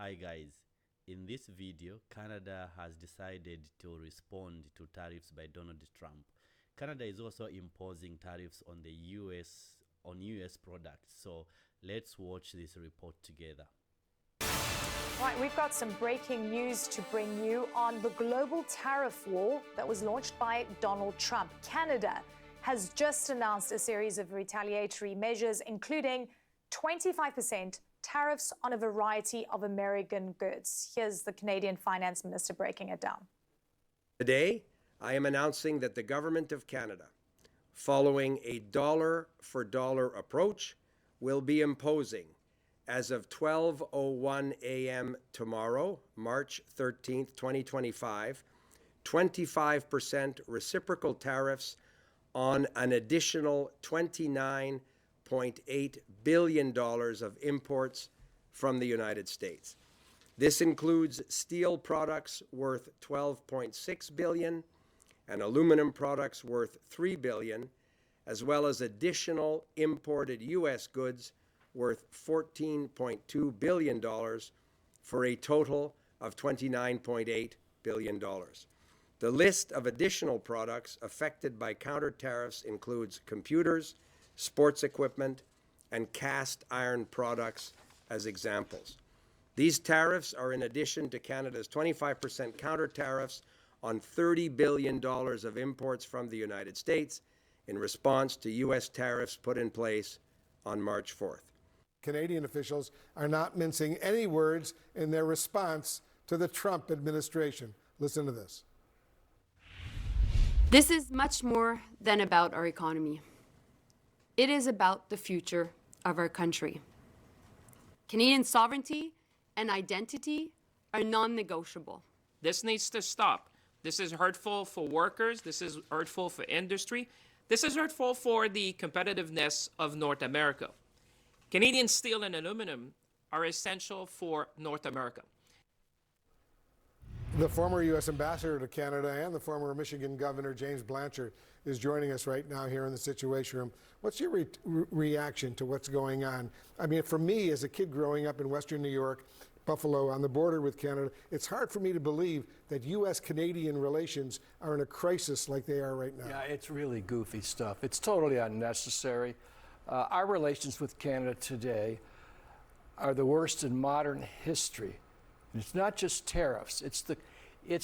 Hi guys, in this video, Canada has decided to respond to tariffs by Donald Trump. Canada is also imposing tariffs on the US products. So let's watch this report together. Right, we've got some breaking news to bring you on the global tariff war that was launched by Donald Trump. Canada has just announced a series of retaliatory measures, including 25% tariffs on a variety of American goods. Here's the Canadian Finance Minister breaking it down. Today, I am announcing that the Government of Canada, following a dollar-for-dollar approach, will be imposing, as of 12:01 a.m. tomorrow, March 13th, 2025, 25% reciprocal tariffs on an additional $29.8 billion of imports from the United States. This includes steel products worth $12.6 billion and aluminum products worth $3 billion, as well as additional imported U.S. goods worth $14.2 billion for a total of $29.8 billion. The list of additional products affected by counter tariffs includes computers, sports equipment, and cast iron products as examples. These tariffs are in addition to Canada's 25% counter tariffs on $30 billion of imports from the United States in response to U.S. tariffs put in place on March 4th. Canadian officials are not mincing any words in their response to the Trump administration. Listen to this. This is much more than about our economy. It is about the future of our country. Canadian sovereignty and identity are non-negotiable. This needs to stop. This is hurtful for workers. This is hurtful for industry. This is hurtful for the competitiveness of North America. Canadian steel and aluminum are essential for North America. The former U.S. ambassador to Canada and the former Michigan Governor James Blanchard is joining us right now here in the Situation Room. What's your reaction to what's going on? I mean, for me, as a kid growing up in Western New York, Buffalo, on the border with Canada, it's hard for me to believe that U.S.-Canadian relations are in a crisis like they are right now. Yeah, it's really goofy stuff. It's totally unnecessary. Our relations with Canada today are the worst in modern history. And it's not just tariffs. It's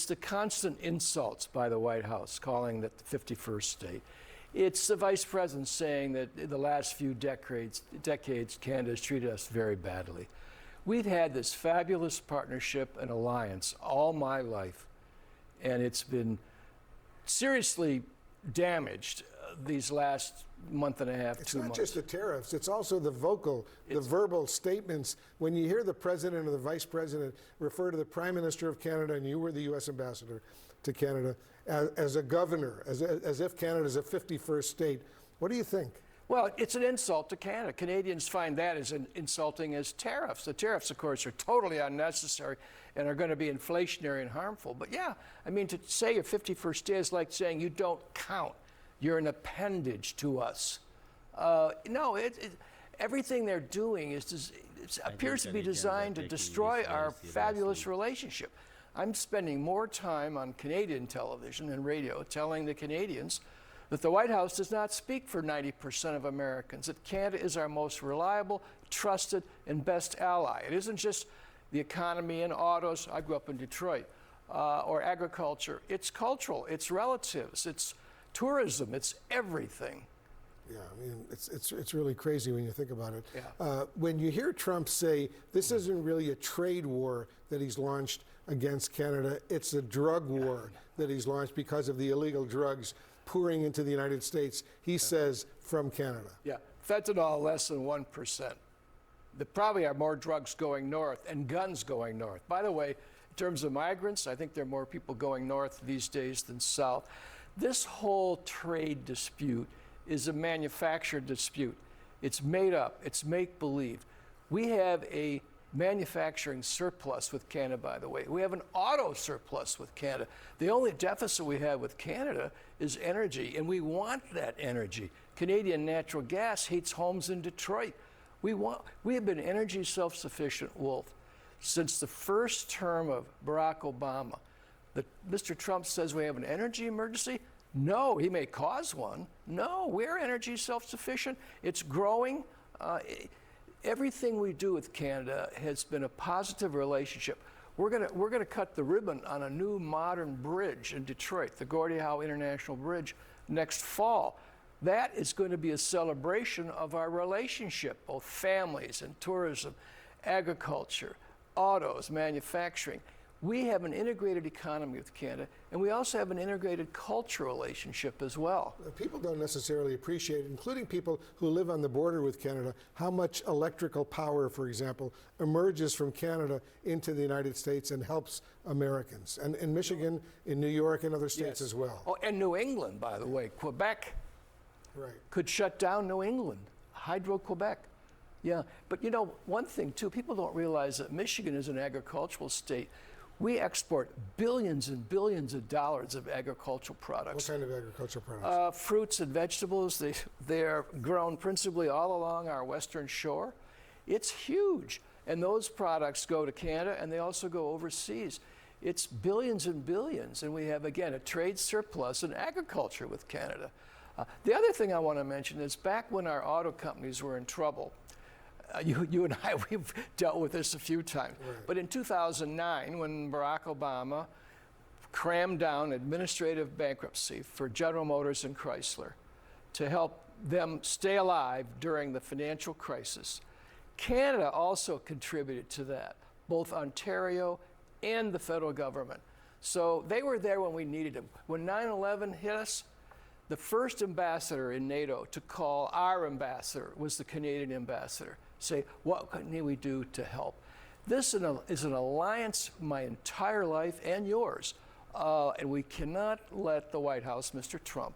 the constant insults by the White House, calling it the 51st state. It's the Vice President saying that in the last few decades, Canada has treated us very badly. We've had this fabulous partnership and alliance all my life, and it's been seriously damaged these last month and a half, 2 months. It's not just the tariffs, it's also the verbal statements. When you hear the president or the vice president refer to the Prime Minister of Canada, and you were the U.S. ambassador to Canada, as a governor, as if Canada is a 51st state, what do you think? Well, it's an insult to Canada. Canadians find that as insulting as tariffs. The tariffs, of course, are totally unnecessary and are going to be inflationary and harmful. But yeah, I mean, to say you're 51st state is like saying you don't count. You're an appendage to us. No, everything they're doing appears to be designed to destroy our fabulous relationship. I'm spending more time on Canadian television and radio telling the Canadians that the White House does not speak for 90% of Americans, that Canada is our most reliable, trusted, and best ally. It isn't just the economy and autos, I grew up in Detroit, or agriculture. It's cultural, it's relatives, it's tourism, it's everything. Yeah, I mean, it's really crazy when you think about it. Yeah. When you hear Trump say this isn't really a trade war that he's launched against Canada, it's a drug war that he's launched because of the illegal drugs pouring into the United States, he says, from Canada. Yeah, fentanyl less than 1%. There probably are more drugs going north and guns going north. By the way, in terms of migrants, I think there are more people going north these days than south. This whole trade dispute is a manufactured dispute. It's made up, it's make-believe. We have a manufacturing surplus with Canada, by the way. We have an auto surplus with Canada. The only deficit we have with Canada is energy, and we want that energy. Canadian natural gas heats homes in Detroit. We have been energy self-sufficient, Wolf, since the first term of Barack Obama. Mr. Trump says we have an energy emergency. No, he may cause one. No, we're energy self-sufficient. It's growing. Everything we do with Canada has been a positive relationship. We're gonna cut the ribbon on a new modern bridge in Detroit, the Gordie Howe International Bridge, next fall. That is going to be a celebration of our relationship, both families and tourism, agriculture, autos, manufacturing. We have an integrated economy with Canada, and we also have an integrated cultural relationship as well. People don't necessarily appreciate, including people who live on the border with Canada, how much electrical power, for example, emerges from Canada into the United States and helps Americans. And in Michigan, in New York, and other states as well. Oh, and New England, by the way. Quebec could shut down New England. Hydro-Quebec. Yeah, but you know, one thing too, people don't realize that Michigan is an agricultural state. We export billions and billions of dollars of agricultural products. What kind of agricultural products? Fruits and vegetables. They're grown principally all along our western shore. It's huge. And those products go to Canada, and they also go overseas. It's billions and billions. And we have, again, a trade surplus in agriculture with Canada. The other thing I want to mention is back when our auto companies were in trouble, you and I, we've dealt with this a few times. Right. But in 2009, when Barack Obama crammed down administrative bankruptcy for General Motors and Chrysler to help them stay alive during the financial crisis, Canada also contributed to that, both Ontario and the federal government. So they were there when we needed them. When 9/11 hit us, the first ambassador in NATO to call our ambassador was the Canadian ambassador. Say, what can we do to help? This is an alliance my entire life and yours. And we cannot let the White House, Mr. Trump,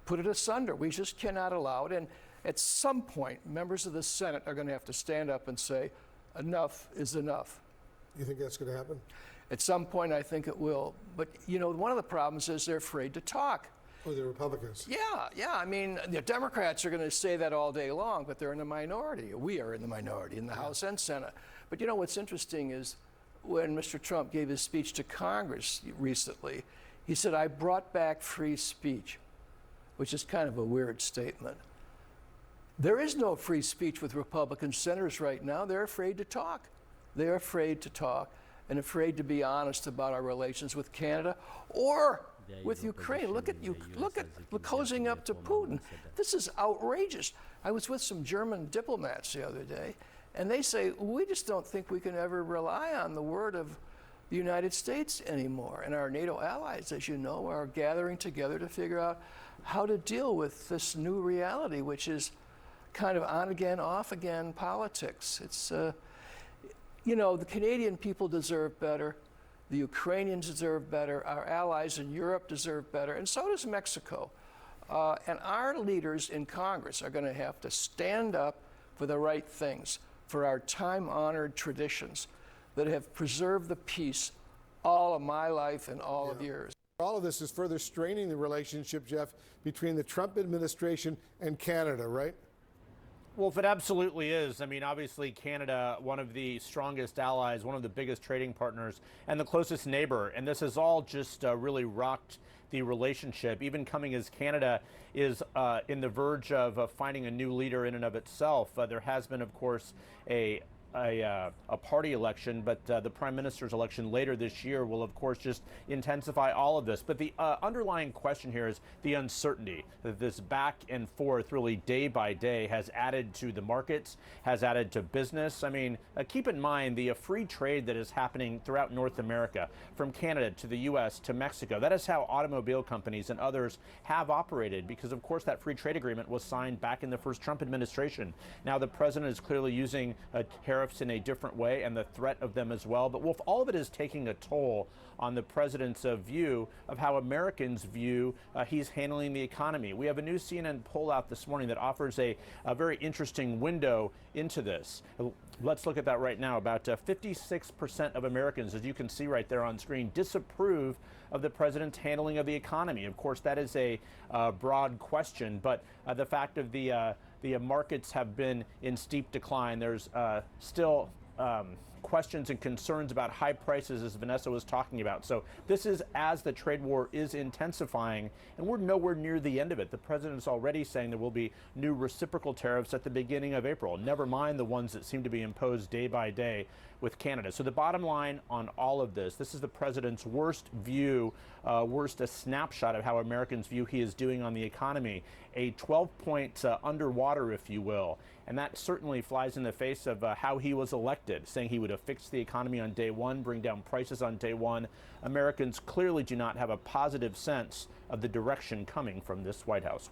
put it asunder. We just cannot allow it. And at some point, members of the Senate are going to have to stand up and say, enough is enough. You think that's going to happen? At some point, I think it will. But, you know, one of the problems is they're afraid to talk. Oh, the Republicans. Yeah. I mean, the Democrats are going to say that all day long, but they're in the minority. We are in the minority in the House and Senate. But you know what's interesting is when Mr. Trump gave his speech to Congress recently, he said, I brought back free speech, which is kind of a weird statement. There is no free speech with Republican senators right now. They're afraid to talk. They're afraid to talk and afraid to be honest about our relations with Canada or with Ukraine. Look at cozying up to Putin. This is outrageous. I was with some German diplomats the other day, and they say, we just don't think we can ever rely on the word of the United States anymore. And our NATO allies, as you know, are gathering together to figure out how to deal with this new reality, which is kind of on again, off again politics. It's, you know, the Canadian people deserve better. The Ukrainians deserve better. Our allies in Europe deserve better. And so does Mexico. And our leaders in Congress are going to have to stand up for the right things, for our time-honored traditions that have preserved the peace all of my life and all of yours. All of this is further straining the relationship, Jeff, between the Trump administration and Canada, right? Well, if it absolutely is, I mean, obviously Canada, one of the strongest allies, one of the biggest trading partners, and the closest neighbor. And this has all just really rocked the relationship, even coming as Canada is in the verge of finding a new leader in and of itself. There has been, of course, a party election, but the prime minister's election later this year will, of course, just intensify all of this. But the underlying question here is the uncertainty that this back and forth, really day by day, has added to the markets, has added to business. I mean, keep in mind the free trade that is happening throughout North America, from Canada to the U.S. to Mexico. That is how automobile companies and others have operated, because, of course, that free trade agreement was signed back in the first Trump administration. Now the president is clearly using tariffs in a different way, and the threat of them as well. But Wolf, all of it is taking a toll on the president's view of how Americans view he's handling the economy. We have a new CNN poll out this morning that offers a very interesting window into this. Let's look at that right now. About 56% of Americans, as you can see right there on screen, disapprove of the president's handling of the economy. Of course, that is a broad question, but the fact of the markets have been in steep decline. There's still questions and concerns about high prices, as Vanessa was talking about. So this is as the trade war is intensifying, and we're nowhere near the end of it. The president's already saying there will be new reciprocal tariffs at the beginning of April, never mind the ones that seem to be imposed day by day with Canada. So the bottom line on all of this is the president's worst view, a snapshot of how Americans view he is doing on the economy, a 12-point underwater, if you will. And that certainly flies in the face of how he was elected, saying he would have fixed the economy on day one, bring down prices on day one. Americans clearly do not have a positive sense of the direction coming from this White House.